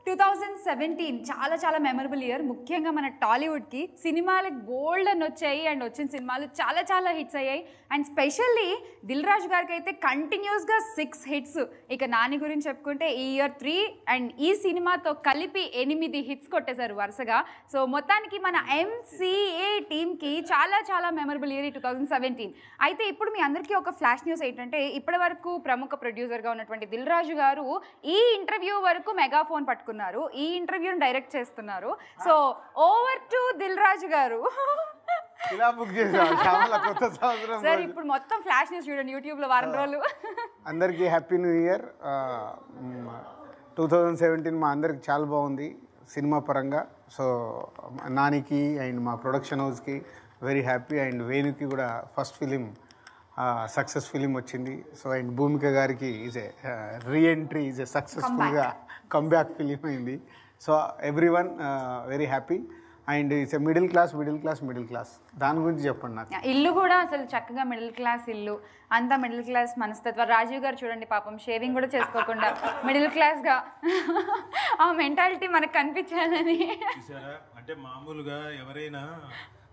2017 చాలా చాలా memorable year. ముఖ్యంగా మన టాలీవుడ్కి సినిమాలకు బోల్డ్ అని వచ్చాయి అండ్ వచ్చిన సినిమాలు చాలా చాలా హిట్స్ అయ్యాయి. అండ్ స్పెషల్లీ దిల్ రాజు గారికి అయితే కంటిన్యూస్గా 6 హిట్స్. ఇక నాని గురించి చెప్పుకుంటే ఈ ఇయర్ 3 అండ్ ఈ సినిమాతో కలిపి 8 హిట్స్ కొట్టేశారు వరుసగా. సో మొత్తానికి మన MCA టీమ్కి చాలా చాలా మెమరబుల్ ఇయర్ 2017. అయితే ఇప్పుడు మీ అందరికీ ఒక ఫ్లాష్ న్యూస్ ఏంటంటే, ఇప్పటి వరకు ప్రముఖ ప్రొడ్యూసర్గా ఉన్నటువంటి దిల్ రాజు గారు ఈ ఇంటర్వ్యూ వరకు మెగాఫోన్ పట్టుకున్నారు, ఈ ఇంటర్వ్యూని డైరెక్ట్ చేస్తున్నారు. So over to Dil Raju గారు. సార్ ఇప్పుడు మొత్తం ఫ్లాష్ న్యూస్ చూడండి యూట్యూబ్లో వారం రోజులు. అందరికీ హ్యాపీ న్యూ ఇయర్. 2017 మా అందరికి చాలా బాగుంది సినిమా పరంగా. సో నానికి అండ్ మా ప్రొడక్షన్ హౌస్కి వెరీ హ్యాపీ. అండ్ వేణుకి కూడా ఫస్ట్ ఫిలిం సక్సెస్ ఫిలిం వచ్చింది. సో అండ్ భూమిక గారికి is a reentry, is a సక్సెస్ఫుల్గా కమ్బ్యాక్ ఫిలిం అయింది. So every one very happy. And it's a middle class. దాని గురించి చెప్పండి నాకు. ఇల్లు కూడా అసలు చక్కగా మిడిల్ క్లాస్ ఇల్లు, అంతా మిడిల్ క్లాస్ మనస్తత్వం. రాజీవ్ గారు చూడండి పాపం షేవింగ్ కూడా చేసుకోకుండా మిడిల్ క్లాస్గా ఆ మెంటాలిటీ మనకు కనిపించాలని. అంటే మామూలుగా ఎవరైనా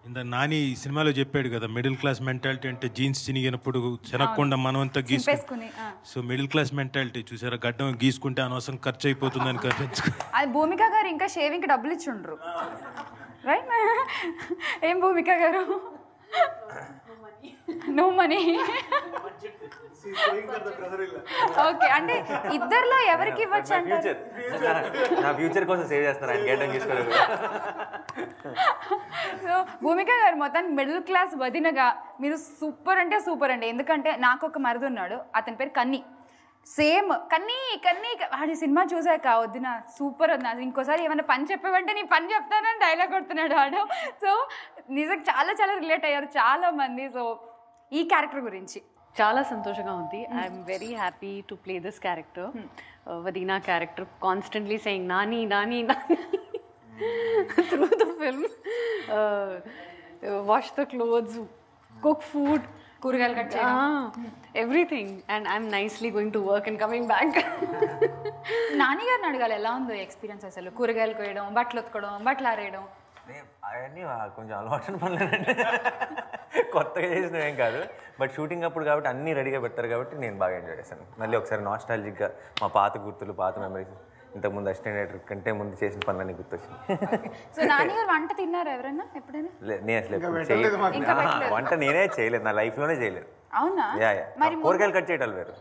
ఇంత నాని సినిమాలో చెప్పాడు కదా, మిడిల్ క్లాస్ మెంటాలిటీ అంటే జీన్స్ చినిగినప్పుడు చెనక్కుండా మనం అంతా గీసుకుని. సో మిడిల్ క్లాస్ మెంటాలిటీ చూసారా, గడ్డం గీసుకుంటే అనవసరం ఖర్చు అయిపోతుందని కనిపించుకో. అది భూమిక గారు ఇంకా షేవింగ్కి డబ్బులు ఇచ్చిండ్రు రైట్. ఏం భూమిక గారు, నో మనీ. ఓకే, అంటే ఇద్దరిలో ఎవరికి ఇవ్వచ్చు అంటారు? నా ఫ్యూచర్ కోసం సేవ్ చేస్తారు. భూమిక గారు మొత్తానికి మిడిల్ క్లాస్ వదినగా మీరు సూపర్ అంటే సూపర్ అండి. ఎందుకంటే నాకు ఒక మరిది ఉన్నాడు, అతని పేరు కన్నీ. సేమ్ కన్నీ వాడి సినిమా చూసాక వద్దున సూపర్ వద్దు, ఇంకోసారి ఏమైనా పని చెప్పేవంటే నీ పని చెప్తానని డైలాగ్ కొడుతున్నాడు వాడు. సో నిజంగా చాలా చాలా రిలేట్ అయ్యారు చాలా మంది. సో ఈ క్యారెక్టర్ గురించి చాలా సంతోషంగా ఉంది. I'm very happy to play this character, వదీనా character. Constantly saying Nani Nani Nani through the film. Wash the clothes, cook food, కూరగాయలు కట్ చేయడం, everything. And I'm nicely going to work and coming back. Nani గారిని అడగాలి ఎలా ఉందో ఎక్స్పీరియన్స్ అసలు, కూరగాయలు కోయడం, బట్టలు ఉతకడం, బట్టలు ఆరేయడం. అవన్నీ కొంచెం అలవాటు పనులేనండి, కొత్తగా చేసినవి ఏం కాదు. బట్ షూటింగ్ అప్పుడు కాబట్టి అన్నీ రెడీగా పెడతారు కాబట్టి నేను బాగా ఎంజాయ్ చేశాను. మళ్ళీ ఒకసారి నాస్టాలజిక్గా మా పాత గుర్తులు, పాత మెమరీస్, ఇంతకుముందు అసిస్టెంట్ డైరెక్టర్ కంటే ముందు చేసిన పనులన్నీ గుర్తొచ్చింది. సో నాని గారు వంట తిన్నారు ఎవరైనా ఎప్పుడైనా? నేను అసలు వంట నేనే చేయలేదు, నా లైఫ్లోనే చేయలేదు. అవునా? కూరగాయలు కట్ చేయటాలు వేరు,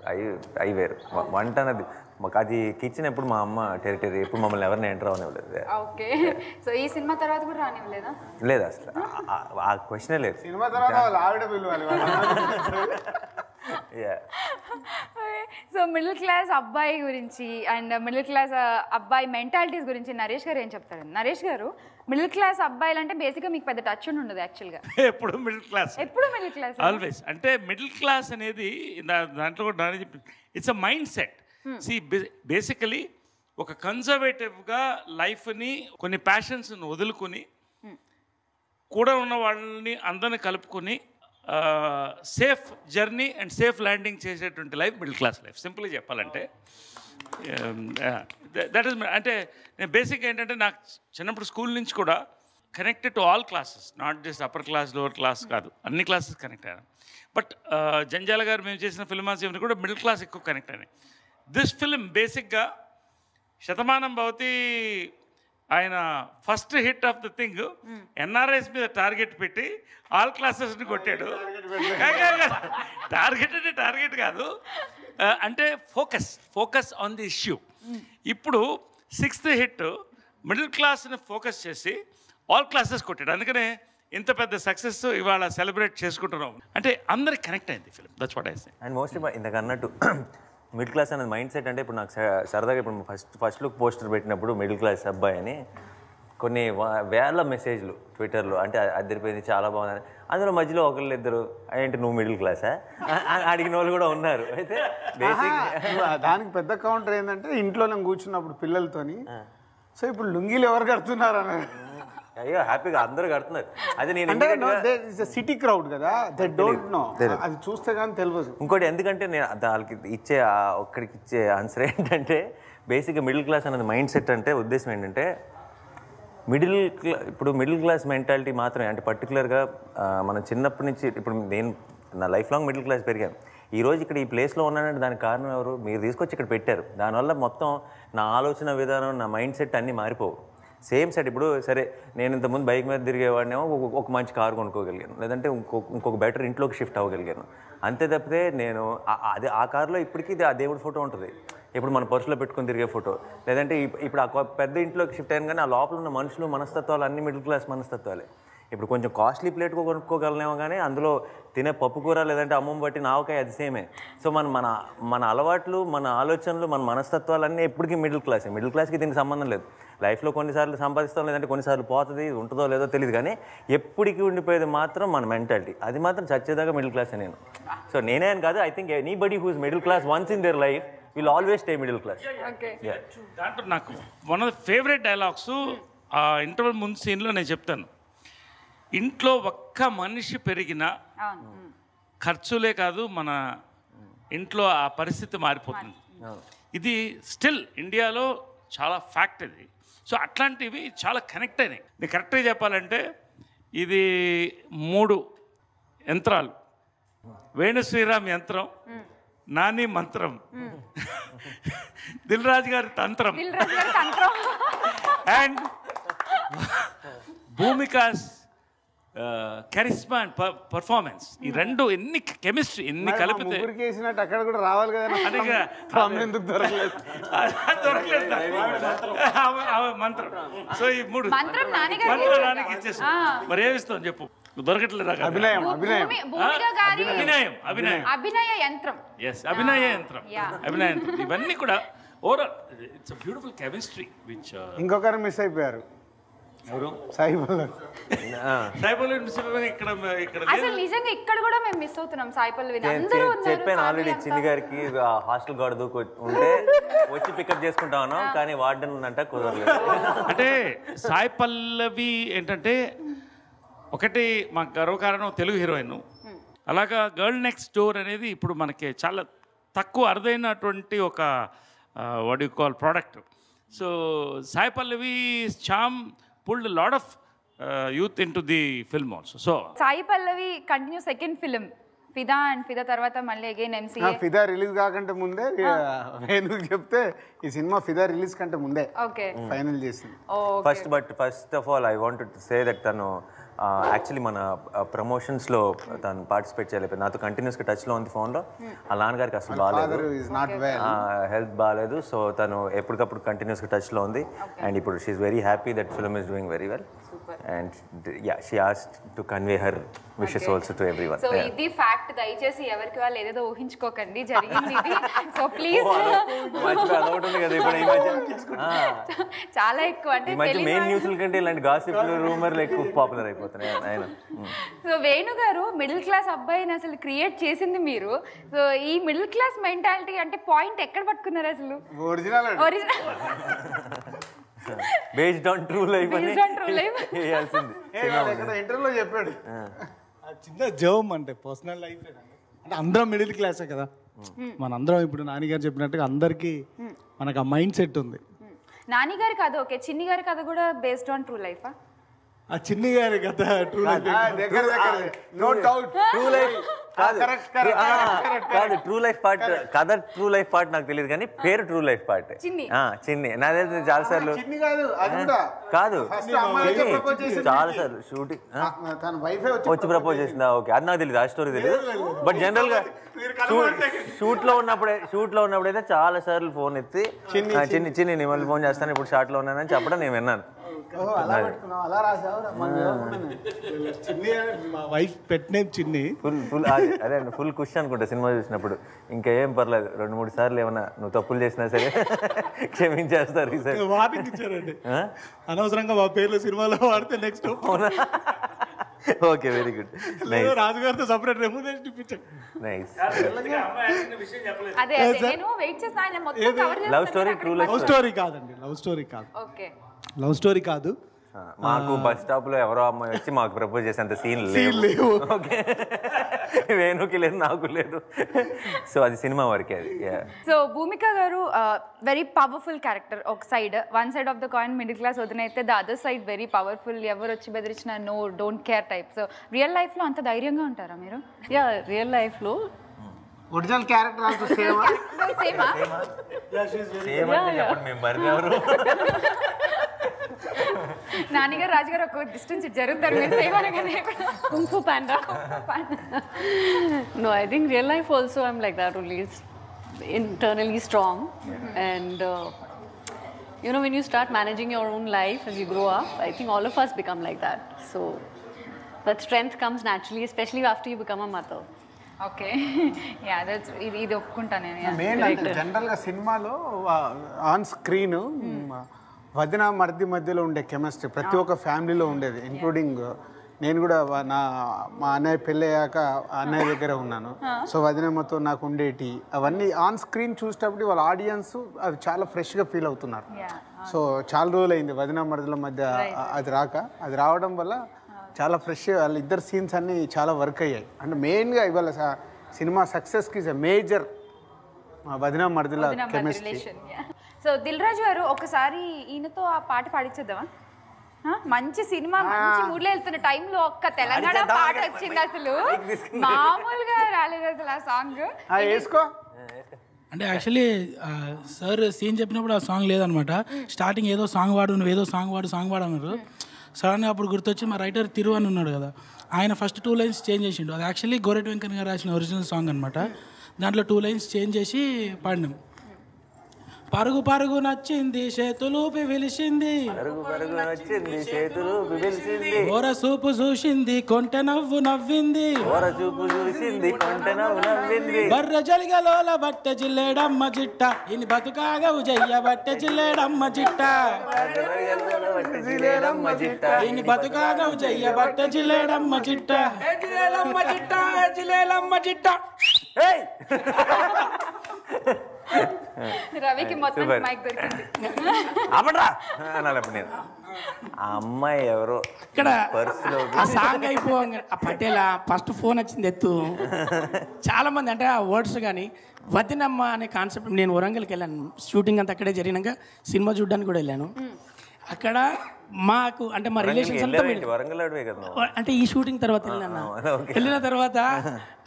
అవి వేరు. వంట అన్నది మాకు అది కిచెన్ ఎప్పుడు మా అమ్మ టెరిటరీ, ఎప్పుడు మమ్మల్ని ఎవరిని ఎంటర్ అవనివ్వలేదు. ఓకే, సో ఈ సినిమా తర్వాత కూడా రానివ్వలేదా? లేదు అసలు ఆ క్వశ్చనే లేదు. సినిమా తర్వాత ఆవిడ పిలవాలి. సో మిడిల్ క్లాస్ అబ్బాయి గురించి అండ్ మిడిల్ క్లాస్ అబ్బాయి మెంటాలిటీస్ గురించి నరేష్ గారు ఏం చెప్తారు? నరేష్ గారు, మిడిల్ క్లాస్ అబ్బాయిలు అంటే బేసిక్గా మీకు పెద్ద టచ్ ఉండదు యాక్చువల్గా. ఎప్పుడు మిడిల్ క్లాస్, ఎప్పుడు మిడిల్ క్లాస్ ఆల్వేస్. అంటే మిడిల్ క్లాస్ అనేది దాంట్లో కూడా నాని చెప్పి ఇట్స్ అ మైండ్ సెట్. సి బేసికలీ ఒక కన్జర్వేటివ్గా లైఫ్ని, కొన్ని ప్యాషన్స్ని వదులుకొని కూడా ఉన్న వాళ్ళని అందరిని కలుపుకొని safe journey and safe landing చేసేటువంటి లైఫ్ మిడిల్ క్లాస్ లైఫ్. సింపుల్గా చెప్పాలంటే దట్ ఈస్. అంటే నేను బేసిక్ ఏంటంటే నాకు చిన్నప్పుడు స్కూల్ నుంచి కూడా connected to all classes, not just upper class lower class కాదు, అన్ని క్లాసెస్ కనెక్ట్ అయ్యాను. బట్ జంజాల గారు మేము చేసిన ఫిల్మాస్ ఇవన్నీ కూడా మిడిల్ క్లాస్ ఎక్కువ కనెక్ట్ అయినాయి. దిస్ ఫిల్మ్ బేసిక్గా శతమానం భవతి ఆయన first hit of the thing NRIs మీద టార్గెట్ పెట్టి ఆల్ క్లాసెస్ని కొట్టాడు. టార్గెట్ అంటే టార్గెట్ కాదు, అంటే ఫోకస్ ఆన్ ది ఇష్యూ. ఇప్పుడు 6th హిట్ మిడిల్ క్లాస్ని ఫోకస్ చేసి ఆల్ క్లాసెస్ కొట్టాడు. అందుకనే ఇంత పెద్ద సక్సెస్ ఇవాళ సెలబ్రేట్ చేసుకుంటున్నాం. అంటే అందరికి కనెక్ట్ అయింది film. That's what I say. And mostly ఇంతకు అన్నట్టు మిడిల్ క్లాస్ అనేది మైండ్ సెట్. అంటే ఇప్పుడు నాకు సరదాగా ఇప్పుడు ఫస్ట్ లుక్ పోస్టర్ పెట్టినప్పుడు మిడిల్ క్లాస్ అబ్బాయి అని కొన్ని వేల మెసేజ్లు ట్విట్టర్లో, అంటే అదిరిపోయింది, చాలా బాగుంది. అందులో మధ్యలో ఒకళ్ళు ఇద్దరు ఏంటి నువ్వు మిడిల్ క్లాసా అడిగిన వాళ్ళు కూడా ఉన్నారు. అయితే బేసిక్ దానికి పెద్ద కౌంటర్ ఏంటంటే, ఇంట్లో నేను కూర్చున్నప్పుడు పిల్లలతోని, సో ఇప్పుడు లుంగీలు ఎవరు కడుతున్నారు అని అయ్యో హ్యాపీగా అందరూ కడుతున్నారు. అదే నేను అంటే సిటీ క్రౌడ్ కదా, దే డోంట్ నో, అది చూస్తే కానీ తెలియదు. ఇంకోటి ఎందుకంటే నేను వాళ్ళకి ఇచ్చే ఒక్కడికి ఇచ్చే ఆన్సర్ ఏంటంటే బేసిక్గా మిడిల్ క్లాస్ అనేది మైండ్ సెట్ అంటే ఉద్దేశం ఏంటంటే ఇప్పుడు మిడిల్ క్లాస్ మెంటాలిటీ మాత్రమే అంటే పర్టికులర్గా మనం చిన్నప్పటి నుంచి ఇప్పుడు నేను నా లైఫ్ లాంగ్ మిడిల్ క్లాస్ పెరిగాను. ఈరోజు ఇక్కడ ఈ ప్లేస్లో ఉన్నానంటే దానికి కారణం ఎవరు? మీరు తీసుకొచ్చి ఇక్కడ పెట్టారు. దానివల్ల మొత్తం నా ఆలోచన విధానం, నా మైండ్ సెట్ అన్నీ మారిపోవు. Same set. ఇప్పుడు సరే నేను ఇంతకుముందు బైక్ మీద తిరిగేవాడినేమో ఒక మంచి కారు కొనుక్కోగలిగాను, లేదంటే ఇంకొక బెటర్ ఇంట్లోకి షిఫ్ట్ అవ్వగలిగాను. అంతే తప్పితే నేను అదే ఆ కారులో ఇప్పటికీ ఆ దేవుడి ఫోటో ఉంటుంది, ఇప్పుడు మన పర్సులో పెట్టుకుని తిరిగే ఫోటో. లేదంటే ఇప్పుడు ఆ పెద్ద ఇంట్లోకి షిఫ్ట్ అయ్యాను, కానీ ఆ లోపల ఉన్న మనుషులు మనస్తత్వాలు అన్ని మిడిల్ క్లాస్ మనస్తత్వాలే. ఇప్పుడు కొంచెం కాస్ట్లీ ప్లేట్ కొనుక్కోగలనేమో, కానీ అందులో తినే పప్పు కూర లేదంటే అమ్మం బట్టి నావకాయ అది సేమే. సో మన అలవాట్లు, మన ఆలోచనలు, మన మనస్తత్వాలన్నీ ఎప్పటికీ మిడిల్ క్లాసే. మిడిల్ క్లాస్కి దీనికి సంబంధం లేదు. లైఫ్లో కొన్నిసార్లు సంపాదిస్తాం, లేదంటే కొన్నిసార్లు పోతుంది, ఉంటుందో లేదో తెలియదు, కానీ ఎప్పటికీ ఉండిపోయేది మాత్రం మన మెంటాలిటీ. అది మాత్రం చచ్చేదాకా మిడిల్ క్లాసే నేను. సో నేనే అని కాదు, I think anybody who is middle class once in their life will always stay middle class. దాంట్లో నాకు one of the favourite dialogues ఆ ఇంటర్వెల్ ముందు సీన్లో నేను చెప్తాను. ఇంట్లో ఒక్క మనిషి పెరిగినా ఖర్చులే కాదు, మన ఇంట్లో ఆ పరిస్థితి మారిపోతుంది. ఇది స్టిల్ ఇండియాలో చాలా ఫ్యాక్ట్ ఇది. సో అట్లాంటివి చాలా కనెక్ట్ అయినాయి. నేను కరెక్ట్గా చెప్పాలంటే ఇది 3 యంత్రాలు: వేణు శ్రీరామ్ యంత్రం, నాని మంత్రం, దిల్ రాజు గారి తంత్రం, అండ్ భూమికాస్ కరిస్మా అండ్ పర్ఫార్మెన్స్. ఈ 2 ఎన్ని కెమిస్ట్రీ ఎన్ని కలిపితే అక్కడ కూడా రావాలి కదా, ఎందుకు దొరకలేదు మంత్రం. సో ఈ 3 మంత్రం నానికి ఇచ్చేసి మరి ఏమిస్తాం చెప్పు, దొరకట్లేదు. అభినయం ఇవన్నీ కూడా ఓవరాల్ ఇట్స్ బ్యూటిఫుల్ కెమిస్ట్రీ. ఇంకొకరు మిస్ అయిపోయారు, అసలు నిజంగా ఇక్కడ కూడా మేము మిస్ అవుతున్నాం సాయి పల్లవిని. అందరూ చెప్పాను ఆల్రెడీ చిన్ని గారికి, హాస్టల్ గార్డు ఉంటే వచ్చి పికప్ చేసుకుంటాను, కానీ వార్డెన్ ఉందంట కుదరలేదు. అంటే సాయి పల్లవి ఏంటంటే ఒకటి మాకు గర్వకారణం, తెలుగు హీరోయిన్. అలాగా గర్ల్ నెక్స్ట్ డోర్ అనేది ఇప్పుడు మనకి చాలా తక్కువ అరుదైనటువంటి ఒక what you call product. So Sai Pallavi charm pulled a lot of youth into the film also. So Sai Pallavi continue second film ఫిదా, అండ్ ఫిదా తర్వాత మళ్ళీ అగైన్ ఎంసీఏ. ఫిదా రిలీజ్ కాకంటే ముందే వేణుకు చెప్తే ఈ సినిమా ఫిదా రిలీజ్ కంటే ముందే ఫైనల్ చేసింది. First of all I want to say that తను యాక్చువల్లీ మన ప్రమోషన్స్లో తను పార్టిసిపేట్ చేయలేదు. నాతో కంటిన్యూస్గా టచ్లో ఉంది ఫోన్లో. ఆ నాన్నగారికి అసలు బాగాలేదు, హెల్త్ బాగాలేదు. సో తను ఎప్పటికప్పుడు కంటిన్యూస్గా టచ్లో ఉంది. అండ్ ఇప్పుడు she's very happy that film is doing very well. And yeah, she asked to convey her wishes also to everyone. So ఇది ఫ్యాక్ట్, దయచేసి ఎవరికి వాళ్ళు ఏదేదో ఊహించుకోకండి, జరిగింది ఇది. సో ప్లీజ్ చాలా ఎక్కువ అంటే మెయిన్ న్యూస్ల కంటే ఇలాంటి గాసిప్లు, రూమర్లు ఎక్కువ పాపులర్ అయిపోతున్నాయి ఆయన. సో వేణు గారు మిడిల్ క్లాస్ అబ్బాయిని అసలు క్రియేట్ చేసింది మీరు. సో ఈ మిడిల్ క్లాస్ మెంటాలిటీ అంటే పాయింట్ ఎక్కడ పట్టుకున్నారు అసలు? Original based on true life అని ఇంటర్వ్యూలో చెప్పాడు. చిన్న జోమ్ అంటే పర్సనల్ లైఫ్ అంటే అందరం మిడిల్ క్లాసే కదా మనందరం. ఇప్పుడు నాన్నగారు చెప్పినట్టుగా అందరికీ మనకు ఆ మైండ్ సెట్ ఉంది. నాని గారి కథ ఓకే, చిన్ని గారి కథ కూడా బేస్డ్ ఆన్ ట్రూ లైఫ్. ఆ చిన్ని గారి కథ true life, no doubt true life కాదు. ట్రూ లైఫ్ పార్ట్ కథ, ట్రూ లైఫ్ పార్ట్ నాకు తెలియదు, కానీ పేరు ట్రూ లైఫ్ పార్ట్. చిన్ని నా తెలిసి చాలా సార్లు కాదు, చాలా సార్లు షూటింగ్ వచ్చి ప్రపోజ్ చేసిందా? ఓకే, అది నాకు తెలియదు, ఆ స్టోరీ తెలియదు. బట్ జనరల్ గా షూట్ లో ఉన్నప్పుడు అయితే చాలా సార్లు ఫోన్ ఎత్తి చిన్ని నీ మళ్ళీ ఫోన్ చేస్తాను, ఇప్పుడు షార్ట్ లో ఉన్నానని చెప్పడం నేను విన్నాను. మా వైఫ్ పెట్ నేమ్ చిన్ని. ఫుల్ అదే అండి, ఫుల్ ఖుషి అనుకుంటా సినిమా చూసినప్పుడు. ఇంకా ఏం పర్లేదు, 2-3 సార్లు ఏమన్నా నువ్వు తప్పులు చేసినా సరే క్షమించేస్తారు. వార్నింగ్ ఇచ్చారండి, అనవసరంగా మా పేర్లు సినిమాలో వాడితే నెక్స్ట్. Okay, very good. రాజుగారితో సపరేట్ రెమ్యూనరేషన్ ఇప్పించాను. నైస్. లవ్ స్టోరీ కాదండి, లవ్ స్టోరీ కాదు. మాకు బస్ స్టాప్లో ఎవరో అమ్మాయి వచ్చి మాకు ప్రపోజ్ చేసేంత సీన్ లేవు. ఓకే, వేణుకి లేదు, నాకు లేదు. సో అది సినిమా వరకే అది. సో భూమిక గారు వెరీ పవర్ఫుల్ క్యారెక్టర్. ఒక side, one side of the coin middle class వదిన అయితే the other side very powerful, ఎవరు వచ్చి బెదిరించిన no don't care type. So real లైఫ్లో అంత ధైర్యంగా ఉంటారా మీరు? యా, రియల్ లైఫ్లో ఒరిజినల్ క్యారెక్టర్ ఆల్సో సేమా? సేమా? చెప్పండి, మేము మరి ఎవరు? నాన్నగారు రాజుగారు ఒక డిస్టెన్స్ జరుగుతారు మీరు సేవనగానే. Kung fu panda. No, I think real life also I'm like that only. It's internally strong. And you know, when you start managing your own life as you grow up, I think all of us become like that. So that strength comes naturally, especially after you become a mother. Okay, yeah that's ఇది ఒప్పుకుంటాను నేను. Main అంటే జనరల్గా సినిమాలో on screen వదిన మరిది మధ్యలో ఉండే కెమిస్ట్రీ ప్రతి ఒక్క ఫ్యామిలీలో ఉండేది, ఇంక్లూడింగ్ నేను కూడా మా అన్నయ్య పెళ్ళయ్యాక అన్నయ్య దగ్గర ఉన్నాను. సో వదినమ్మతో నాకు ఉండేటి అవన్నీ ఆన్ స్క్రీన్ చూసేటప్పుడు వాళ్ళ ఆడియన్స్ అవి చాలా ఫ్రెష్గా ఫీల్ అవుతున్నారు. సో చాలా రోజులు అయింది వదిన మరిదిల మధ్య అది రావడం వల్ల చాలా ఫ్రెష్ వాళ్ళ ఇద్దరు సీన్స్ అన్నీ చాలా వర్క్ అయ్యాయి. అంటే మెయిన్గా ఇవాళ సినిమా సక్సెస్కి ఇస్ ఎ మేజర్ వదిన మరిదిల కెమిస్ట్రీ. సో దిల్ రాజు గారు ఒకసారి ఈయనతో ఆ పాట పాడించేద్దామా? మంచి సినిమా, మంచి మూడ్లో వెళ్తున్న టైంలో ఒక్క తెలంగాణ పాట వచ్చింది, అసలు మామూలుగా రాలేదు అసలు ఆ సాంగ్. వేసుకో. అంటే యాక్చువల్లీ సార్ సీన్ చెప్పినప్పుడు ఆ సాంగ్ లేదనమాట. స్టార్టింగ్ ఏదో సాంగ్ వాడు, నువ్వు ఏదో సాంగ్ వాడు అన్నారు. సడన్గా అప్పుడు గుర్తొచ్చి మా రైటర్ తిరు అని ఉన్నాడు కదా, ఆయన ఫస్ట్ 2 లైన్స్ చేంజ్ చేసిండు. అది యాక్చువల్లీ గోరెట్ వెంకన్న గారు రాసిన ఒరిజినల్ సాంగ్ అనమాట. దాంట్లో 2 లైన్స్ చేంజ్ చేసి పాడినాం. పరుగు పరుగు నచ్చింది చేతులు పిలిచింది, ఓర చూపు చూసింది కొంటె నవ్వు నవ్వింది, బర్ర జలిగలోల బట్టె జిల్లేడమ్మ జిట్ట, ఇని బతుకాగా ఉజయ్య బట్టె జిల్లేడమ్మ జిట్ట, ఇని బతుకాగా ఉజయ్య బట్టె జిల్లేడమ్మ జిట్ట, జిల్లేలమ్మ జిట్ట. రవికి మొత్తం మైక్ దొరికింది. నేను ఆ అమ్మాయి ఎవరో ఇక్కడ ఆ సాంగ్ అయిపోగా ఆ పటేలా ఫస్ట్ ఫోన్ వచ్చింది ఎత్తు. చాలా మంది అంటే ఆ వర్డ్స్ కానీ వదినమ్మ అనే కాన్సెప్ట్. నేను వరంగల్కి వెళ్ళాను, షూటింగ్ అంతా అక్కడే జరిగినాక సినిమా చూడడానికి కూడా వెళ్ళాను. అక్కడ మాకు అంటే మా రిలేషన్స్ అంతా అంటే ఈ షూటింగ్ తర్వాత వెళ్ళిన తర్వాత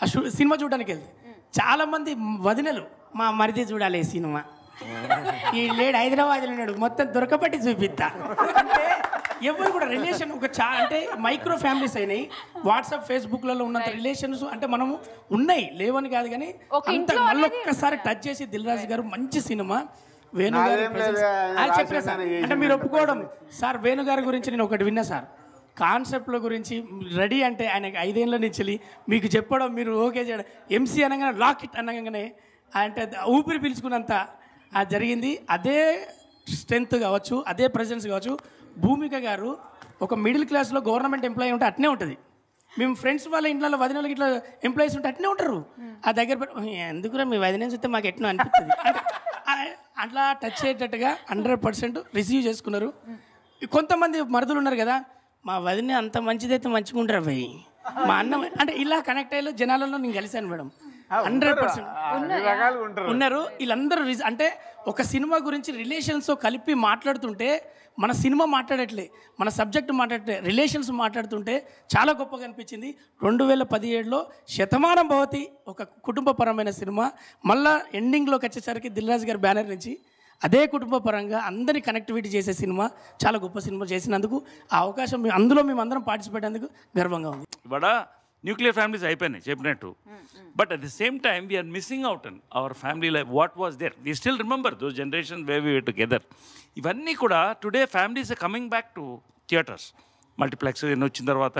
ఆ సినిమా చూడడానికి వెళ్తే చాలా మంది వదినలు మా మరిది చూడాలి ఈ సినిమా, ఈ లేడు హైదరాబాద్లో ఉన్నాడు మొత్తం దొరకబట్టి చూపిద్దా అంటే ఎవరు కూడా రిలేషన్ ఒక అంటే మైక్రో ఫ్యామిలీస్ అయినాయి. వాట్సాప్ ఫేస్బుక్లలో ఉన్నంత రిలేషన్స్ అంటే మనము ఉన్నాయి, లేవని కాదు కానీ అంత మళ్ళీ ఒక్కసారి టచ్ చేసి దిల్ రాజు గారు మంచి సినిమా. వేణు గారు చెప్పిన సార్ అంటే మీరు ఒప్పుకోవడం సార్, వేణు గారి గురించి నేను ఒకటి విన్నా సార్, కాన్సెప్ట్ల గురించి రెడీ అంటే ఆయనకి 5 ఏళ్ళ నుంచి మీకు చెప్పడం, మీరు ఓకే చేయడం, ఎంసీ అనగానే లాక్ ఇట్ అనగానే అంటే ఊపిరి పీల్చుకున్నంత జరిగింది. అదే స్ట్రెంగ్త్ కావచ్చు, అదే ప్రెజెన్స్ కావచ్చు. భూమిక గారు ఒక మిడిల్ క్లాస్లో గవర్నమెంట్ ఎంప్లాయీ ఉంటే అట్నే ఉంటుంది. మేము ఫ్రెండ్స్ వాళ్ళ ఇంట్లో వదినలకి ఇట్లా ఎంప్లాయీస్ ఉంటే అట్నే ఉంటారు. ఆ దగ్గర ఎందుకురా మీ వదిన చూస్తే మాకు ఎట్నో అనిపిస్తుంది అట్లా టచ్ అయ్యేటట్టుగా 100% రిసీవ్ చేసుకున్నారు. కొంతమంది మరుదులు ఉన్నారు కదా, మా వదిన అంత మంచిదైతే మంచిగుంటారు భయ్ మా అన్న అంటే ఇలా కనెక్ట్ అయ్యే జనాలలో నేను కలిశాను మేడం. 100% ఉన్నారు. వీళ్ళందరూ అంటే ఒక సినిమా గురించి రిలేషన్స్తో కలిపి మాట్లాడుతుంటే మన సినిమా మాట్లాడట్లే, మన సబ్జెక్ట్ మాట్లాడితే రిలేషన్స్ మాట్లాడుతుంటే చాలా గొప్పగా అనిపించింది. 2017లో శతమానం భవతి ఒక కుటుంబపరమైన సినిమా, మళ్ళీ ఎండింగ్లోకి వచ్చేసరికి దిల్ రాజు గారి బ్యానర్ నుంచి అదే కుటుంబ పరంగా అందరినీ కనెక్టివిటీ చేసే సినిమా, చాలా గొప్ప సినిమా చేసినందుకు ఆ అవకాశం అందులో మేము అందరం పార్టిసిపేట్ అందుకు గర్వంగా ఉంది. ఇవాడ న్యూక్లియర్ ఫ్యామిలీస్ అయిపోయినాయి చెప్పినట్టు, but at the same time we're missing out in our family life. What was there, we still remember those generation way we were together. ఇవన్నీ కూడా today families are coming back to theatres, multiplex ఎన్ని వచ్చిన తర్వాత.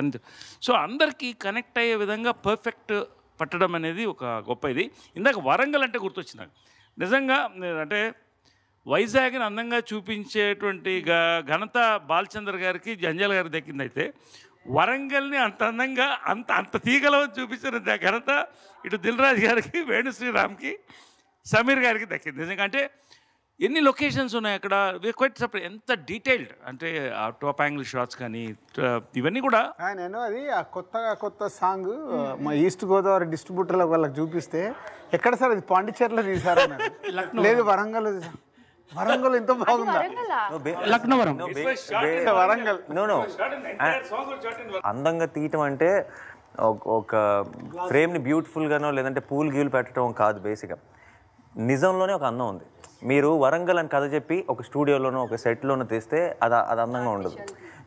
So అందరికీ connect అయ్యే విధంగా perfect పట్టడం అనేది ఒక గొప్ప ఇది. ఇందాక వరంగల్ అంటే గుర్తొచ్చింది నాకు నిజంగా. అంటే వైజాగ్ని అందంగా చూపించేటువంటి ఘనత బాలచంద్ర గారికి, జంజాల గారికి దక్కిందైతే వరంగల్ని అంత అందంగా అంత తీగలో చూపించిన ఘనత ఇటు దిల్ రాజు గారికి, వేణు శ్రీరామ్కి, సమీర్ గారికి దక్కింది. ఎందుకంటే ఎన్ని లొకేషన్స్ ఉన్నాయి అక్కడ, క్వైట్ సపరేట్. ఎంత డీటెయిల్డ్ అంటే ఆ టాప్ యాంగిల్ షాట్స్ కానీ ఇవన్నీ కూడా. నేను అది ఆ కొత్త సాంగ్ మా ఈస్ట్ గోదావరి డిస్ట్రిబ్యూటర్లో వాళ్ళకి చూపిస్తే, ఎక్కడ సార్ అది పాండిచేరిలో తీసారు? లేదు, వరంగల్ ఎంత బాగుందా? లక్నవరం వరంగల్. అందంగా తీయటం అంటే ఒక ఫ్రేమ్ని బ్యూటిఫుల్గానో లేదంటే పూల్ గీలు పెట్టడం కాదు. బేసిక్గా నిజంలోనే ఒక అందం ఉంది. మీరు వరంగల్ అని కథ చెప్పి ఒక స్టూడియోలోనో ఒక సెట్లోనో తీస్తే అది అందంగా ఉండదు.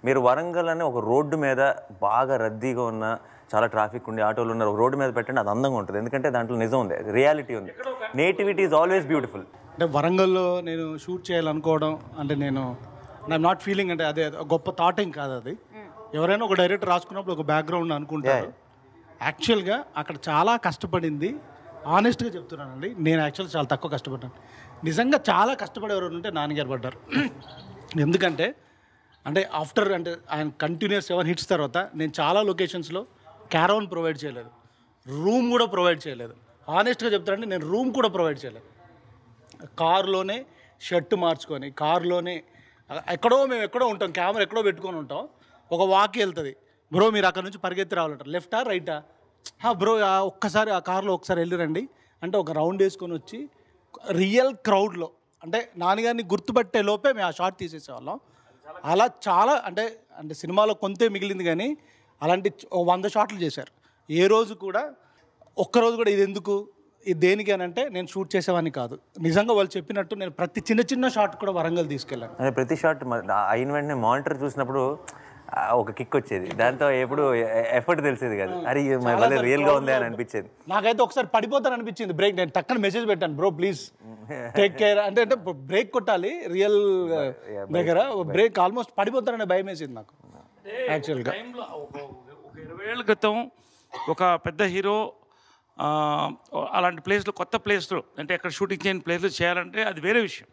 మీరు వరంగల్ అని ఒక రోడ్డు మీద బాగా రద్దీగా ఉన్న, చాలా ట్రాఫిక్ ఉండి ఆటోలు ఉన్న ఒక రోడ్డు మీద పెట్టండి, అది అందంగా ఉంటుంది. ఎందుకంటే దాంట్లో నిజం ఉంది, రియాలిటీ ఉంది. Nativity is always beautiful. అంటే వరంగల్లో నేను షూట్ చేయాలనుకోవడం అంటే ఐఎమ్ నాట్ ఫీలింగ్ అంటే అదే గొప్ప థాట్ ఏం కాదు. అది ఎవరైనా ఒక డైరెక్టర్ రాసుకున్నప్పుడు ఒక బ్యాక్గ్రౌండ్ అనుకుంటారు. యాక్చువల్గా అక్కడ చాలా కష్టపడింది, ఆనెస్ట్గా చెప్తున్నానండి. నేను యాక్చువల్గా చాలా తక్కువ కష్టపడ్డాను. నిజంగా చాలా కష్టపడేవారు ఉంటే నాన్నగారు పడ్డారు. ఎందుకంటే ఆఫ్టర్ ఆయన కంటిన్యూస్ 7 hits తర్వాత నేను చాలా లొకేషన్స్లో క్యారవాన్ ప్రొవైడ్ చేయలేదు, రూమ్ కూడా ప్రొవైడ్ చేయలేదు. ఆనెస్ట్గా చెప్తానంటే నేను రూమ్ కూడా ప్రొవైడ్ చేయలేదు. కారులోనే షర్ట్ మార్చుకొని, కారులోనే మేము ఎక్కడో ఉంటాం, కెమెరా ఎక్కడో పెట్టుకొని ఉంటాం. ఒక వాక్ వెళ్తుంది, బ్రో మీరు అక్కడ నుంచి పరిగెత్తి రావాలంటారు, లెఫ్టా రైటా, బ్రో ఒక్కసారి ఆ కార్లో ఒకసారి వెళ్ళిరండి అంటే ఒక రౌండ్ వేసుకొని వచ్చి రియల్ క్రౌడ్లో నాన్నగారిని గుర్తుపట్టే లోపే మేము ఆ షాట్ తీసేసేవాళ్ళం. అలా చాలా సినిమాలో కొంతే మిగిలింది, కానీ అలాంటి 100 షాట్లు చేశారు. ఏ రోజు కూడా ఒక్కరోజు కూడా ఇది ఎందుకు ఇది దేనికి అని అంటే నేను షూట్ చేసేవాడిని కాదు. నిజంగా వాళ్ళు చెప్పినట్టు నేను ప్రతి చిన్న షాట్ కూడా వరంగల్ తీసుకెళ్ళాను. ప్రతి షాట్ అయిన వెంటనే మానిటర్ చూసినప్పుడు ఒక కిక్ వచ్చేది, దాంతో ఎప్పుడు ఎఫర్ట్ తెలిసేది కాదు. అరే మళ్ళీ రియల్గా ఉంది అని అనిపించేది. నాకైతే ఒకసారి పడిపోతాను అనిపించింది బ్రేక్. నేను టక్కన మెసేజ్ పెట్టాను, బ్రో ప్లీజ్ టేక్ కేర్ అంటే బ్రేక్ కొట్టాలి రియల్ దగ్గర, బ్రేక్ ఆల్మోస్ట్ పడిపోతాననే భయం వేసింది నాకు. యాక్చువల్గా ఒక 20 ఏళ్ళ క్రితం ఒక పెద్ద హీరో అలాంటి ప్లేస్లో, కొత్త ప్లేస్లో అంటే అక్కడ షూటింగ్ చేయని ప్లేస్లో చేయాలంటే అది వేరే విషయం,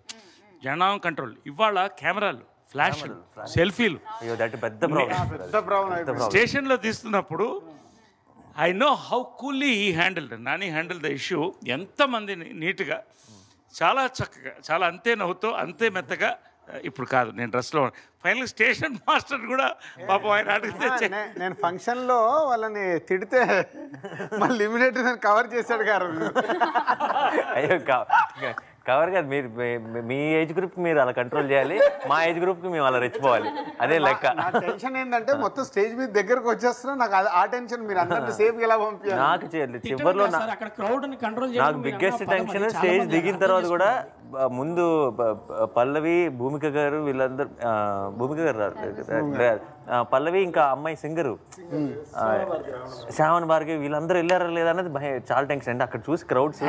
జనం కంట్రోల్. ఇవాళ కెమెరాలు, ఫ్లాష్లు, సెల్ఫీలు, స్టేషన్లో తీస్తున్నప్పుడు I know how coolly he handled, Nani handle the issue. ఎంతమందిని నీట్గా, చాలా చక్కగా, చాలా అంతే నవ్వుతో, అంతే మెత్తగా. ఇప్పుడు కాదు, నేను డ్రెస్లో ఫైనల్ స్టేషన్ మాస్టర్ కూడా పాపం ఆయన అడిగితే నేను ఫంక్షన్లో వాళ్ళని తిడితే మళ్ళీ ఇమీడియట్ కవర్ చేశాడు గారు. అయ్యో కవర్ కాదు, మీరు మీ ఏజ్ గ్రూప్ మీరు అలా కంట్రోల్ చేయాలి, మా ఏజ్ గ్రూప్కి మేము అలా రెచ్చిపోవాలి, అదే లెక్క. నా టెన్షన్ ఏంటంటే మొత్తం స్టేజ్ మీద దగ్గరకు వచ్చేస్తున్నా, నాకు ఆ టెన్షన్. మీరు అందరినీ సేఫ్ ఎలా పంపించారు? నాకు చివరిలో నాకు బిగ్గెస్ట్ టెన్షన్ స్టేజ్ దిగిన తర్వాత కూడా. ముందు పల్లవి, భూమిక గారు వీళ్ళందరూ, భూమిక గారు పల్లవి ఇంకా అమ్మాయి సింగరు శ్రావణ్ భార్గవి వీళ్ళందరూ వెళ్ళారా లేదా అనేది చాలా టెన్షన్. అంటే అక్కడ చూసి క్రౌడ్స్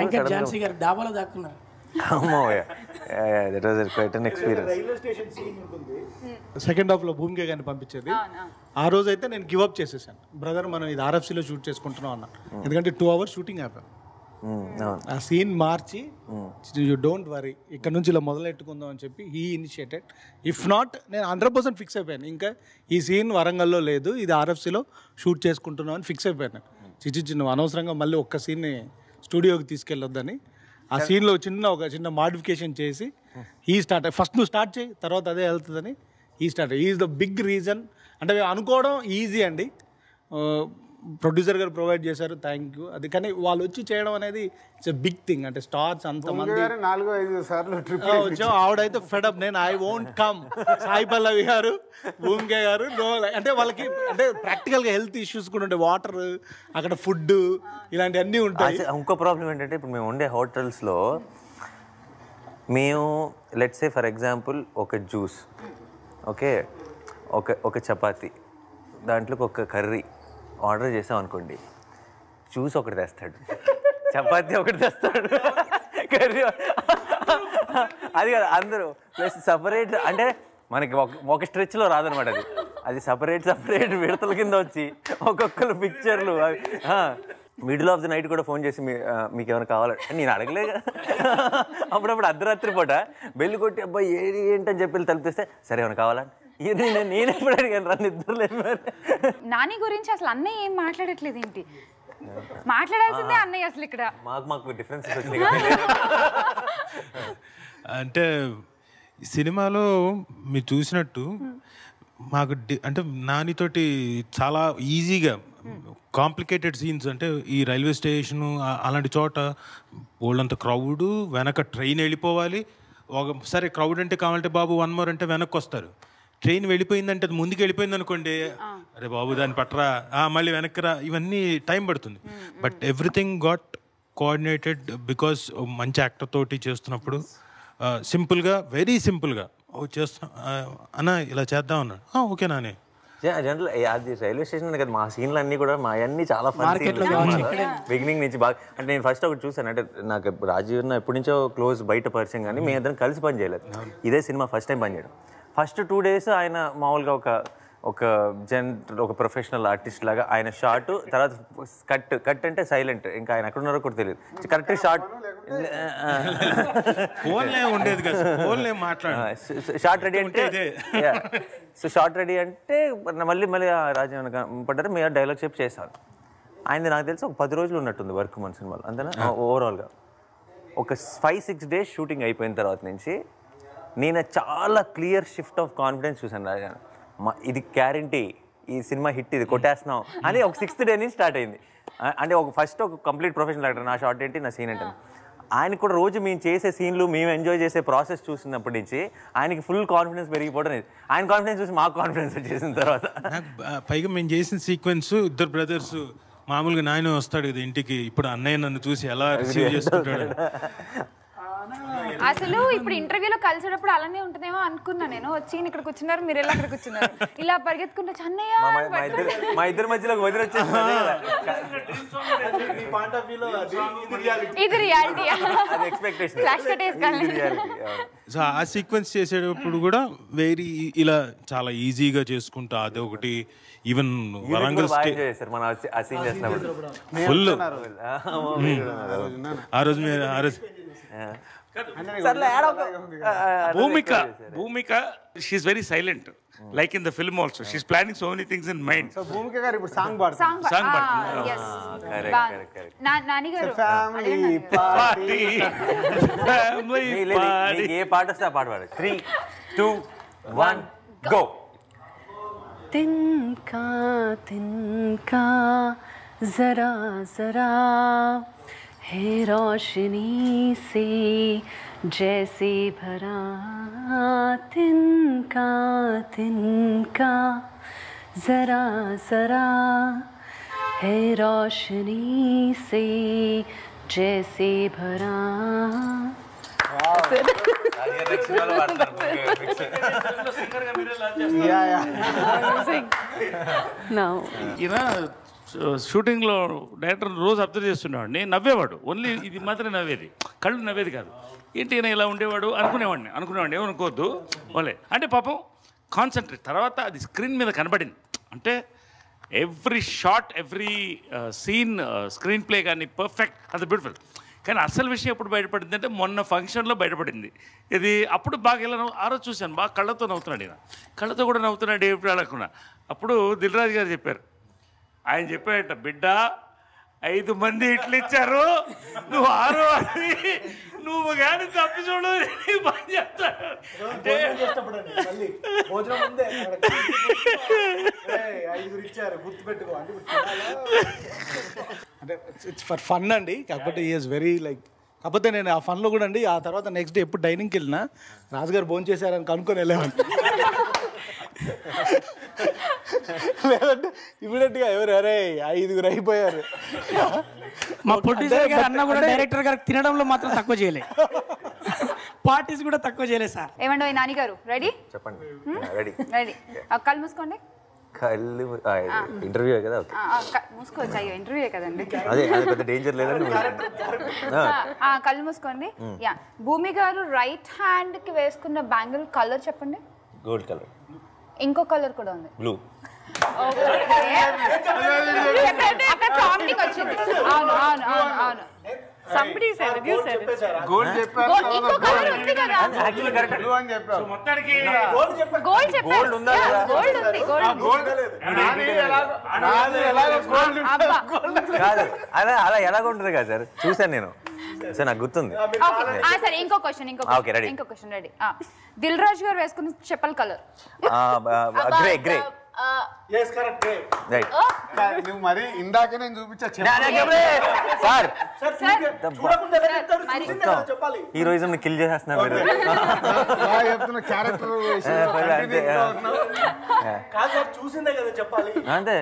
సెకండ్ హాఫ్లో భూమిక గారిని పంపించేది. ఆ రోజు అయితే నేను గివ్ అప్ చేసేసాను, బ్రదర్ మనం ఇది RFCలో షూట్ చేసుకుంటున్నాం అన్న. ఎందుకంటే 2 hours షూటింగ్ అయిపోయాం. ఆ సీన్ మార్చి యూ డోంట్ వరీ ఇక్కడ నుంచి ఇలా మొదలెట్టుకుందాం అని చెప్పి హీ ఇనిషియేటెడ్. ఇఫ్ నాట్ నేను 100% ఫిక్స్ అయిపోయాను, ఇంకా ఈ సీన్ వరంగల్లో లేదు, ఇది RFCలో షూట్ చేసుకుంటున్నాం అని ఫిక్స్ అయిపోయాను. చిన్న అనవసరంగా మళ్ళీ ఒక్క సీన్ని స్టూడియోకి తీసుకెళ్ళొద్దని ఆ సీన్లో ఒక చిన్న మాడిఫికేషన్ చేసి ఫస్ట్ నువ్వు స్టార్ట్ చేయి, తర్వాత అదే వెళ్తుందని ఈజ్ ద బిగ్ రీజన్. అంటే అనుకోవడం ఈజీ అండి, ప్రొడ్యూసర్ గారు ప్రొవైడ్ చేశారు, థ్యాంక్ యూ. అది కానీ వాళ్ళు వచ్చి చేయడం అనేది ఇట్స్ ఎ బిగ్ థింగ్. అంటే స్టార్స్ అంతమంది 4-5 సార్లు ట్రిప్ వచ్చాం, ఆవిడైతే ఫెడప్, నేను I won't come. Sai Pallavi గారు, భూమిక గారు అంటే వాళ్ళకి అంటే ప్రాక్టికల్గా హెల్త్ ఇష్యూస్ కూడా ఉంటాయి, వాటర్ అక్కడ ఫుడ్ ఇలాంటివన్నీ ఉంటాయి. ఇంకో ప్రాబ్లం ఏంటంటే ఇప్పుడు మేము ఉండే హోటల్స్లో మేము లెట్స్ సే ఫర్ ఎగ్జాంపుల్ ఒక జ్యూస్, ఓకే, ఒక చపాతి, దాంట్లోకి ఒక కర్రీ ఆర్డర్ చేసాం అనుకోండి, జ్యూస్ ఒకటి తెస్తాడు, చపాతీ ఒకటి తెస్తాడు, కర్రీ అది కాదు అందరూ ప్లస్ సపరేట్. అంటే మనకి ఒక స్ట్రెచ్లో రాదనమాట, అది సపరేట్ విడతల కింద వచ్చి ఒక్కొక్కరు పిక్చర్లు. మిడిల్ ఆఫ్ ది నైట్ కూడా ఫోన్ చేసి మీకు ఏమైనా కావాలంటే నేను అడగలేదు. అప్పుడప్పుడు అర్ధరాత్రి పూట బెల్లి కొట్టి అబ్బాయి ఏంటని చెప్పి తలిపిస్తే సరే ఏమైనా కావాలంటే నేను ఎప్పుడు అడిగాను రా నిద్రలేదు. నాని గురించి అసలు అన్నయ్య ఏం మాట్లాడట్లేదు ఏంటి? మాట్లాడాల్సిందే అన్నయ్య అసలు ఇక్కడ. మాకు డిఫరెన్సెస్ వచ్చినాయి. అంటే సినిమాలో మీరు చూసినట్టు మాకు అంటే నానితోటి చాలా ఈజీగా కాంప్లికేటెడ్ సీన్స్ అంటే ఈ రైల్వే స్టేషను అలాంటి చోట వాళ్ళంత క్రౌడు వెనక ట్రైన్ వెళ్ళిపోవాలి. సరే క్రౌడ్ అంటే కావాలంటే బాబు 1 more అంటే వెనక్కి వస్తారు. ట్రైన్ వెళ్ళిపోయిందంటే అది ముందుకు వెళ్ళిపోయింది అనుకోండి, అరే బాబు దాన్ని పట్టరా, మళ్ళీ వెనక్కి రా, ఇవన్నీ టైం పడుతుంది. But everything got coordinated because మంచి యాక్టర్ తోటి చేస్తున్నప్పుడు సింపుల్గా, వెరీ సింపుల్గా చేస్తా అన్న ఇలా చేద్దాం అన్నాడు. ఓకే నాని. జనరల్ అది రైల్వే స్టేషన్ కదా, మా సీన్లు అన్నీ కూడా మా అన్నీ చాలా బిగినింగ్ నుంచి బాగా. అంటే నేను ఫస్ట్ ఒకటి చూసాను, అంటే నాకు రాజీవ్ ఎప్పటి నుంచో క్లోజ్ బయట పరిచయం, కానీ మేము ఇద్దరం కలిసి పని చేయలేదు. ఇదే సినిమా ఫస్ట్ టైం పని చేయడం. ఫస్ట్ 2 days ఆయన మామూలుగా ఒక ప్రొఫెషనల్ ఆర్టిస్ట్ లాగా ఆయన షార్ట్, తర్వాత కట్ అంటే సైలెంట్, ఇంకా ఆయన ఎక్కడ ఉన్నారో కూడా తెలియదు. కరెక్ట్ షార్ట్ ఉండేది కదా, షార్ట్ రెడీ అంటే సో షార్ట్ రెడీ అంటే మళ్ళీ రాజీవ్ పడ్డారు, మీరు డైలాగ్ చెప్పి చేశాను. ఆయన నాకు తెలిసి ఒక 10 రోజులు ఉన్నట్టుంది వర్క్ మన సినిమాలో, అంతేనా? ఓవరాల్గా ఒక 5-6 days షూటింగ్ అయిపోయిన తర్వాత నుంచి నేను చాలా క్లియర్ షిఫ్ట్ ఆఫ్ కాన్ఫిడెన్స్ చూశాను రాజా. ఇది గ్యారంటీ, ఈ సినిమా హిట్, ఇది కొట్టేస్తున్నాం అని ఒక 6th day నుంచి స్టార్ట్ అయింది. అంటే ఫస్ట్ ఒక కంప్లీట్ ప్రొఫెషనల్ యాక్టర్, నా షార్ట్ ఏంటి, నా సీన్ ఏంటి. ఆయనకు కూడా రోజు మేము చేసే సీన్లు, మేము ఎంజాయ్ చేసే ప్రాసెస్ చూసినప్పటి నుంచి ఆయనకి ఫుల్ కాన్ఫిడెన్స్ పెరిగిపోవడం. ఆయన కాన్ఫిడెన్స్ చూసి మాకు కాన్ఫిడెన్స్ వచ్చేసిన తర్వాత పైగా మేము చేసిన సీక్వెన్స్, 2 brothers మామూలుగా నాయన వస్తాడు కదా ఇంటికి, ఇప్పుడు అన్నయ్య నన్ను చూసి ఎలా రిసీవ్ చేసుకుంటాడు. అసలు ఇప్పుడు ఇంటర్వ్యూలో కలిసేటప్పుడు అలానే ఉంటుందేమో అనుకున్నా నేను. వచ్చి ఇక్కడ కూర్చున్నారు, మీరు ఎలా అక్కడ కూర్చున్నారు, ఇలా పరిగెత్తుకుంటే అన్నయ్య మా ఇద్దరి మధ్యలో వదిలిచ్చేది. ఇది రియాలిటీ. సో ఆ సీక్వెన్స్ చేసేటప్పుడు కూడా వెరీ ఇలా చాలా ఈజీగా చేసుకుంటా, అదే ఒకటి. ఈవెన్ వరంగల్ ఫుల్ ఆ రోజు Bhumika she's very silent, like in the film also. She's planning so many things in mind. So Bhumika గారు ఇప్పుడు సాంగ్ పాడుతున్నారు. ఏ పాట వస్తే ఆ పాట పాడు. 3, 2, 1 గో. तिनका तिनका जरा जरा है रोशनी से जैसे भरा, तिनका तिनका जरा जरा है रोशनी से जैसे भरा. షూటింగ్లో డైరెక్టర్ రోజు అబ్జర్వ్ చేస్తుండేవాడిని, నవ్వేవాడు. ఓన్లీ ఇది మాత్రమే నవ్వేది, కళ్ళు నవ్వేది కాదు. ఏంటి ఈయన ఇలా ఉండేవాడు అనుకునేవాడిని. ఏమనుకోవద్దు వాళ్ళే అంటే పాపం కాన్సన్ట్రేట్. తర్వాత అది స్క్రీన్ మీద కనబడింది. అంటే every shot, every scene, screenplay కానీ పర్ఫెక్ట్, అది బ్యూటిఫుల్. కానీ అసలు విషయం ఎప్పుడు బయటపడింది అంటే మొన్న ఫంక్షన్లో బయటపడింది. ఇది అప్పుడు బాగా ఇలా ఆ రోజు చూశాను, బాగా కళ్ళతో నవ్వుతున్నాడు ఈయన, కళ్ళతో కూడా నవ్వుతున్నాడు ఎప్పుడు అడగకుండా. అప్పుడు దిల్ రాజు గారు చెప్పారు, ఆయన చెప్పాడట, బిడ్డ 5 మంది ఇట్లు ఇచ్చారు, నువ్వు 6వ అది, నువ్వు కానీ తప్పి చూడు పని చెప్తాడు. అంటే ఇట్స్ ఫర్ ఫన్ అండి. కాకపోతే ఈజ్ వెరీ లైక్, కాకపోతే నేను ఆ ఫన్లో కూడా అండి, ఆ తర్వాత నెక్స్ట్ డే ఎప్పుడు డైనింగ్కి వెళ్ళినా రాజుగారు భోజనం చేశారని కనుక్కొని వెళ్ళామండి. లేదంటే ఇమీడియట్గా ఎవరు, అరే 5 అయిపోయారు. మా ప్రొడ్యూసర్ గారు అన్న కూడా డైరెక్టర్ గారు తినడంలో మాత్రం తక్కువ చేయలే, పార్టీస్ కూడా తక్కువ చేయలేదు సార్. ఏమండి నాని గారు, రెడీ? చెప్పండి. రెడీ. కళ్ళు మూసుకోండి. ఇంటర్వ్యూ కదా, మూసుకోవచ్చు. అయ్యో ఇంటర్వ్యూ కదండి, అదే పెద్ద డేంజర్ లేదండి. కళ్ళు మూసుకోండి. యా, భూమి గారు రైట్ హ్యాండ్ కి వేసుకున్న బ్యాంగిల్ కలర్ చెప్పండి. Gold colour. ఇంకో కలర్ కూడా ఉంది, బ్లూ. అక్కడ ప్రాంప్టింగ్ వచ్చింది. అవును అవును అవును అవును. Somebody said it, you said it. Gold చెప్పారు, ఇంకో కలర్ ఉంది కదా. Actually correct. బ్లూ అని చెప్పారు. మొత్తానికి గోల్డ్ చెప్పారు. గోల్డ్ ఉందా? గోల్డ్ ఉంది. గోల్డ్ కాదు, అలా ఎలాగ ఉంటుంది కదా సార్, చూశాను నేను. సార్ నాకు గుర్తుంది. సరే ఇంకో క్వశ్చన్ Okay, ready. ఇంకో క్వశ్చన్ రెడీ. దిల్ రాజు గారు వేసుకున్న చెప్పల్ కలర్ గ్రే రైట్. నువ్వు మరి ఇందాక నేను చూపించా సార్ చెప్పాలి. హీరోయిజం కిల్ చేసేస్తున్నారు మీరు. చెప్తున్న క్యారెక్టర్ చూసిందే కదా చెప్పాలి. అంతే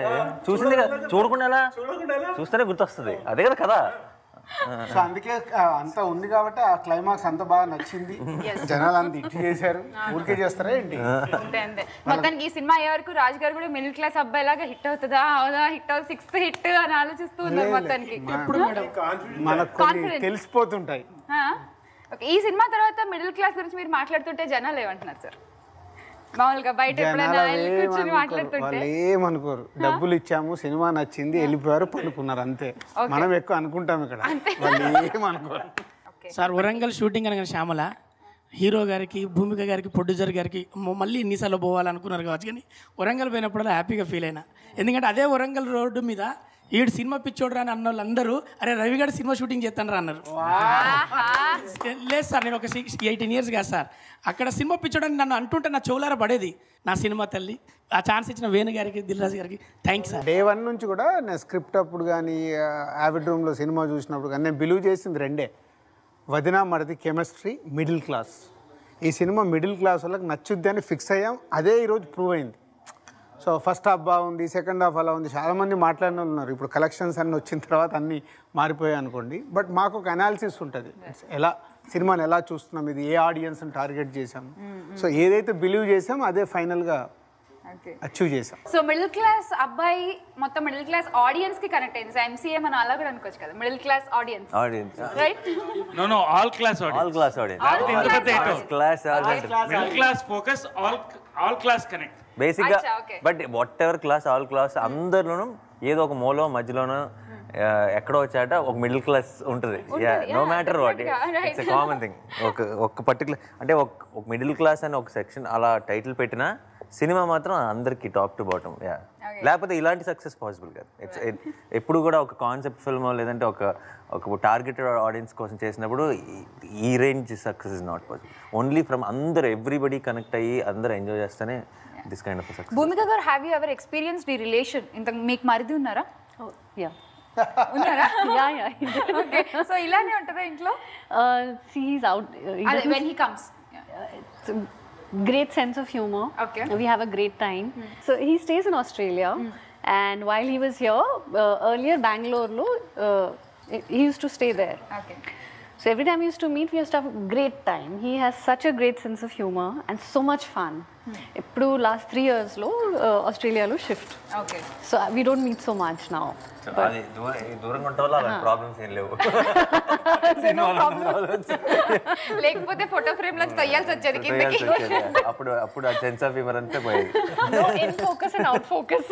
చూసిందే కదా, చూడకుండా ఎలా చూస్తేనే గుర్తొస్తుంది, అదే కదా కదా. సో అందుకే అంత ఉంది కాబట్టి ఆ క్లైమాక్స్ అంత బాగా నచ్చింది. జనాలు అంత ఇట్టి చేశారు, ఊరికే చేస్తారా ఏంటి? అంతే అంతే. మొత్తానికి ఈ సినిమా అయ్యే వరకు రాజు గారు కూడా మిడిల్ క్లాస్ అబ్బాయి లాగా హిట్ అవుతుందా అవుదా, హిట్ అవుతుంది 6th హిట్ అని ఆలోచిస్తూ ఉన్నారు మొత్తానికి. మనకు కొన్ని తెలిసిపోతుంటాయి. ఈ సినిమా తర్వాత మిడిల్ క్లాస్ గురించి మీరు మాట్లాడుతుంటే జనాలు ఏమంటున్నారు సార్? మామూలుగా బయట ఎప్పుడైనా కూర్చొని మాట్లాడుతుంటే వాళ్ళు ఏమనుకోరు, డబ్బులు ఇచ్చాము, సినిమా నచ్చింది, వెళ్ళిపోయారు, పనుకున్నారు, అంతే. మనం ఎక్కువ అనుకుంటాం ఇక్కడ, వాళ్ళు ఏమనుకోరు. సార్ వరంగల్ షూటింగ్ అనగా శ్యామల హీరో గారికి, భూమిక గారికి, ప్రొడ్యూసర్ గారికి మళ్ళీ ఎన్నిసార్లు పోవాలనుకున్నారు కావచ్చు, కానీ వరంగల్ పోయినప్పుడల్లా హ్యాపీగా ఫీల్ అయినా. ఎందుకంటే అదే వరంగల్ రోడ్డు మీద ఈడు సినిమా పిచ్చోడు అని అన్న వాళ్ళందరూ అరే రవి గారు సినిమా షూటింగ్ చేస్తాను రా అన్నారు. లేదు సార్, నేను ఒక 18 years కాదు సార్, అక్కడ సినిమా పిచ్చోడు అని నన్ను అంటుంటే నా చెవులారా పడేది. నా సినిమా తల్లి ఆ ఛాన్స్ ఇచ్చిన వేణు గారికి, దిల్ రాజు గారికి థ్యాంక్స్ సార్. Day 1 నుంచి కూడా నేను స్క్రిప్ట్ అప్పుడు కానీ యావిడ్ రూమ్లో సినిమా చూసినప్పుడు కానీ నేను బిలీవ్ చేసింది రెండే: వదినా మరిది కెమిస్ట్రీ, మిడిల్ క్లాస్. ఈ సినిమా మిడిల్ క్లాస్ వాళ్ళకి నచ్చుద్ది అని ఫిక్స్ అయ్యాం, అదే ఈరోజు ప్రూవ్ అయింది. సో ఫస్ట్ హాఫ్ బాగుంది, సెకండ్ హాఫ్ అలా ఉంది, చాలామంది మాట్లాడిన ఉన్నారు. ఇప్పుడు కలెక్షన్స్ అన్నీ వచ్చిన తర్వాత అన్నీ మారిపోయాయి అనుకోండి, బట్ మాకు ఒక అనాలిసిస్ ఉంటుంది, ఎలా సినిమాని ఎలా చూస్తున్నాం, ఇది ఏ ఆడియన్స్ని టార్గెట్ చేసాం. సో ఏదైతే బిలీవ్ చేసాం అదే ఫైనల్గా అచీవ్ చేసాం. సో మిడిల్ క్లాస్ అబ్బాయి మొత్తం మిడిల్ క్లాస్ ఆడియన్స్ కి కనెక్ట్ అయింది. ఎంసీఏ మనం అలా కూడా అనుకోవచ్చు కదా, middle class audience right? No all class middle class focus, all class connect బేసిక్గా. But whatever class, all class అందరిలోనూ ఏదో ఒక మూలో మధ్యలోనూ ఎక్కడో వచ్చాట ఒక మిడిల్ క్లాస్ ఉంటుంది. No matter what, it's a common thing. ఒక పర్టికులర్ అంటే ఒక మిడిల్ క్లాస్ అని ఒక సెక్షన్ అలా టైటిల్ పెట్టినా సినిమా మాత్రం అందరికి టాప్ టు బాటమ్. లేకపోతే ఇలాంటి సక్సెస్ పాసిబుల్ కాదు. ఎప్పుడు కూడా ఒక కాన్సెప్ట్ ఫిల్మ్ లేదంటే ఒక టార్గెటెడ్ ఆడియన్స్ కోసం చేసినప్పుడు ఈ range success is not possible. Only from అందరు ఎవ్రీబడి కనెక్ట్ అయ్యి అందరు ఎంజాయ్ చేస్తేనే దిస్ కైండ్ ఆఫ్ సక్సెస్. భూమిక గారు, హ్యావ్ యూ ఎవర్ ఎక్స్పీరియన్స్డ్ ఈ రిలేషన్? ఇంత మీకు మరిది ఉన్నారా? ఉన్నారా? ఓకే. సో ఇలానే ఉంటుందా ఇంట్లో? He's out. When he comes. Great sense of humor. Okay. We have a great time. So he stays in Australia, and while he was here earlier, Bangalore lo, he used to stay there. Okay. So every time we used to meet, we used to have a great time. He has such a great sense of humor and so much fun. Ippudu last 3 years lo Australia lo shift. Okay. So we don't meet so much now. అది దూరంగా ఉంటాం వల్ల అలాంటి problems ఏం లేవు. లేకపోతే photo frame లో తొయ్యాల్సి వచ్చేది కిందకి. అప్పుడు ఆ సెన్స్ ఆఫ్ హ్యూమర్ అంతా పోయేది. In focus and out focus.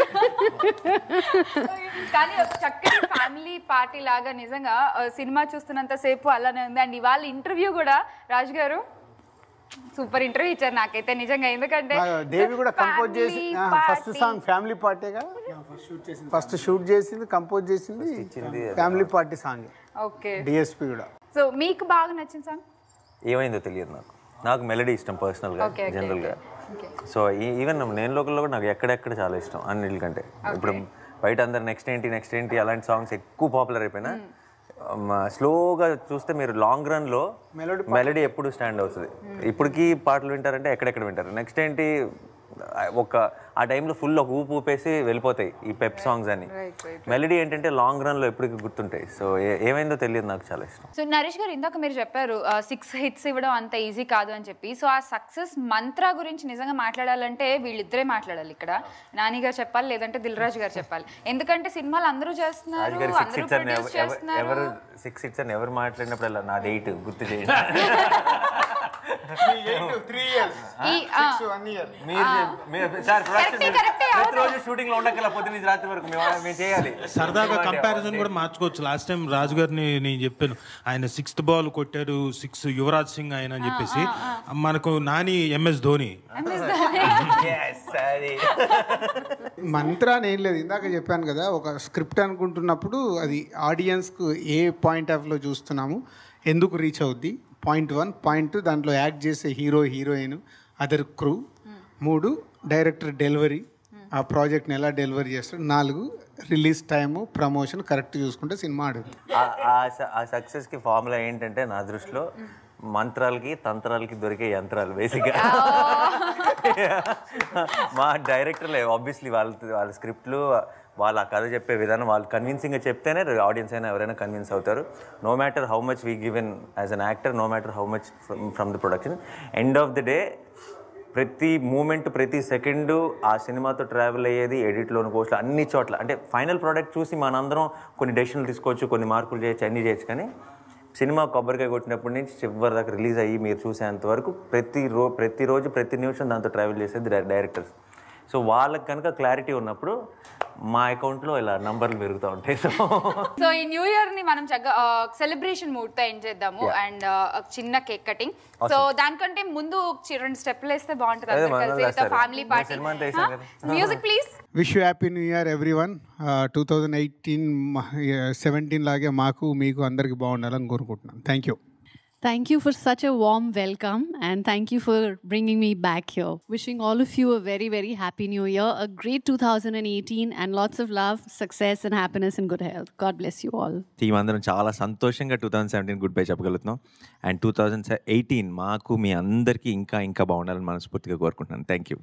కానీ ఒక చక్కటి ఫ్యామిలీ పార్టీ లాగా నిజంగా సినిమా చూస్తున్నంత సేపు అలానే ఉంది. అండ్ ఇవాళ ఇంటర్వ్యూ కూడా రాజు గారు సూపర్ ఇంటర్వ్యూ ఇచ్చారు నాకైతే నిజంగా. ఎందుకంటే దేవి కూడా కంపోజ్ చేసి ఫస్ట్ సాంగ్ ఫ్యామిలీ పార్టీగా ఫస్ట్ షూట్ చేసింది, కంపోజ్ చేసింది family party song. Okay. DSP కూడా. సో మీకు బాగా నచ్చిన సాంగ్ ఏమైందో తెలియదు నాకు మెలడీ ఇష్టం పర్సనల్గా, జనరల్గా. సో ఈవెన్ నేను లోకల్లో కూడా నాకు ఎక్కడెక్కడ చాలా ఇష్టం అన్నిటికంటే. ఇప్పుడు బయట అందరు నెక్స్ట్ ఏంటి అలాంటి సాంగ్స్ ఎక్కువ పాపులర్ అయిపోయినా స్లోగా చూస్తే మీరు లాంగ్ రన్లో మెలడీ ఎప్పుడు స్టాండ్ అవుతుంది. ఇప్పటికీ పాటలు వింటారంటే ఎక్కడెక్కడ వింటారు, నెక్స్ట్ ఏంటి ఆ టైంలో ఫుల్ ఒక ఊపు ఊపేసి వెళ్ళిపోతాయి ఈ పెప్ సాంగ్స్ అని. మెలడీ ఏంటంటే లాంగ్ రన్లో ఎప్పటికీ గుర్తుంటాయి. సో ఏమైందో తెలియదు, నాకు చాలా ఇష్టం. సో నరేష్ గారు, ఇందాక మీరు చెప్పారు 6 hits ఇవ్వడం అంత ఈజీ కాదు అని చెప్పి. సో ఆ సక్సెస్ మంత్ర గురించి నిజంగా మాట్లాడాలంటే వీళ్ళిద్దరే మాట్లాడాలి. ఇక్కడ నాని గారు చెప్పాలి, లేదంటే దిల్ రాజు గారు చెప్పాలి. ఎందుకంటే సినిమాలు అందరూ చేస్తున్నారు, అందరూ ప్రొడ్యూస్ చేస్తున్నారు. 6 hits అని ఎవరు మాట్లాడినప్పుడు నాది 8 గుర్తు చేయండి. షూటింగ్ లో ఉండగల పొద్దున్న రాత్రి వరకు మేము చేయాలి. సరదాగా కంపారిజన్ కూడా మార్చుకోవచ్చు. లాస్ట్ టైం రాజు గారిని నేను చెప్పాను, ఆయన 6th బాల్ కొట్టారు, 6 యువరాజ్ సింగ్ ఆయన అని చెప్పేసి. మనకు నాని MS ధోని. మంత్ర ఏం లేదు, ఇందాక చెప్పాను కదా, ఒక స్క్రిప్ట్ అనుకుంటున్నప్పుడు అది ఆడియన్స్కు ఏ పాయింట్ ఆఫ్ లో చూస్తున్నాము, ఎందుకు రీచ్ అవుద్ది, పాయింట్ 1. పాయింట్ 2 దాంట్లో యాక్ట్ చేసే hero heroine other crew. 3 director delivery, ఆ ప్రాజెక్ట్ని ఎలా డెలివరీ చేస్తాడు. 4 రిలీజ్ టైము ప్రమోషన్ కరెక్ట్ చూసుకుంటే సినిమా ఆడుతుంది. ఆ సక్సెస్కి ఫార్ములా ఏంటంటే నా దృష్టిలో మంత్రాలకి తంత్రాలకి దొరికే యంత్రాలు బేసిక్గా. మా డైరెక్టర్లే ఆబ్వియస్లీ వాళ్ళ స్క్రిప్ట్లు, వాళ్ళ కథ చెప్పే విధానం వాళ్ళు కన్విన్సింగ్గా చెప్తేనే ఆడియన్స్ అయినా ఎవరైనా కన్విన్స్ అవుతారు. No matter how much we given as an actor, no matter how much from the production, end of the day ప్రతి మూమెంట్ ప్రతి సెకండు ఆ సినిమాతో ట్రావెల్ అయ్యేది ఎడిట్లోని పోస్ట్లో అన్ని చోట్ల. అంటే ఫైనల్ ప్రోడక్ట్ చూసి మనందరం కొన్ని డెసిషన్లు తీసుకోవచ్చు, కొన్ని మార్కులు చేయొచ్చు, అన్నీ చేయొచ్చు. కానీ సినిమా కొబ్బరికాయ కొట్టినప్పటి నుంచి చివరి దాకా రిలీజ్ అయ్యి మీరు చూసేంత వరకు ప్రతిరోజు ప్రతి నిమిషం దాంతో ట్రావెల్ చేసేది డైరెక్టర్స్. సో వాళ్ళకి కనుక క్లారిటీ ఉన్నప్పుడు మా అకౌంట్లో ఇలా నంబర్లు పెరుగుతూ ఉంటాయి. సో ఈ న్యూ ఇయర్ ని మనం చక్కగా సెలబ్రేషన్ మూడ్ తో ఎండ్ చేద్దాము. అండ్ చిన్న కేక్ కటింగ్. సో దానికంటే ముందు 2 స్టెప్పులు వేస్తే బాగుంటుంది. Family party. Music please. Wish you happy new year everyone. 2017 లాగే మాకు మీకు అందరికి బాగుండాలని కోరుకుంటున్నాను. Thank you. Thank you for such a warm welcome, and thank you for bringing me back here. Wishing all of you a very, very happy new year, a great 2018, and lots of love, success, and happiness and good health. God bless you all. Team అందరం చాలా సంతోషంగా 2017 good bye చెప్పగలుగుతున్నాం. And 2018 మాకు మీ అందరికీ ఇంకా బాగుండాలని మనస్ఫూర్తిగా కోరుకుంటున్నాను. Thank you.